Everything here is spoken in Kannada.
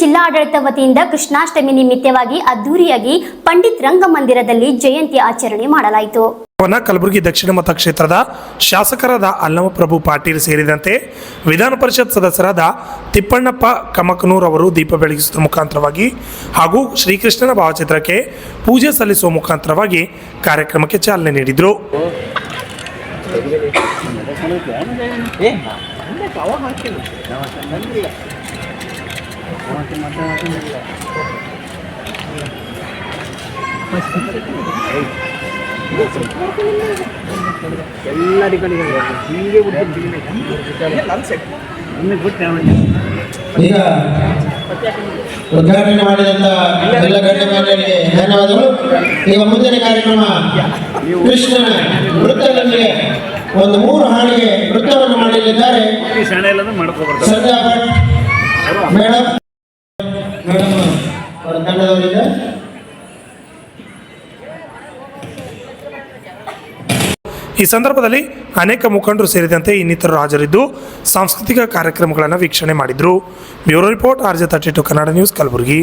ಜಿಲ್ಲಾಡಳಿತ ವತಿಯಿಂದ ಕೃಷ್ಣಾಷ್ಟಮಿ ನಿಮಿತ್ತವಾಗಿ ಅದ್ದೂರಿಯಾಗಿ ಪಂಡಿತ್ ರಂಗಮಂದಿರದಲ್ಲಿ ಜಯಂತಿ ಆಚರಣೆ ಮಾಡಲಾಯಿತು. ಕಲಬುರಗಿ ದಕ್ಷಿಣ ಮತಕ್ಷೇತ್ರದ ಶಾಸಕರಾದ ಅಲ್ಲಮಪ್ರಭು ಪಾಟೀಲ್ ಸೇರಿದಂತೆ ವಿಧಾನ ಪರಿಷತ್ ಸದಸ್ಯರಾದ ತಿಪ್ಪಣ್ಣಪ್ಪ ಕಮಕನೂರ್ ಅವರು ದೀಪ ಬೆಳಗಿಸುವ ಮುಖಾಂತರವಾಗಿ ಹಾಗೂ ಶ್ರೀಕೃಷ್ಣನ ಭಾವಚಿತ್ರಕ್ಕೆ ಪೂಜೆ ಸಲ್ಲಿಸುವ ಮುಖಾಂತರವಾಗಿ ಕಾರ್ಯಕ್ರಮಕ್ಕೆ ಚಾಲನೆ ನೀಡಿದರು. ಈಗ ಉದ್ಘಾಟನೆ ಮಾಡಿದಂತ ಎಲ್ಲ ಗಣ್ಯಮಾನ್ಯರಿಗೆ ಧನ್ಯವಾದಗಳು. ಈಗ ಮುಂದಿನ ಕಾರ್ಯಕ್ರಮ ಕೃಷ್ಣನ ವೃತ್ತದೊಂದಿಗೆ ಒಂದು 3 ಹಾಡಿಗೆ ನೃತ್ಯವನ್ನು ಮಾಡಲಿದ್ದಾರೆ ಶ್ರದ್ಧಾ ಭಟ್ ಮೇಡಮ್ ಅವರ ತಂಡದವರಿಂದ. ಈ ಸಂದರ್ಭದಲ್ಲಿ ಅನೇಕ ಮುಖಂಡರು ಸೇರಿದಂತೆ ಇನ್ನಿತರರು ಹಾಜರಿದ್ದು ಸಾಂಸ್ಕೃತಿಕ ಕಾರ್ಯಕ್ರಮಗಳನ್ನು ವೀಕ್ಷಣೆ ಮಾಡಿದರು. Bureau report RJ32 Kannada news, Kalaburagi.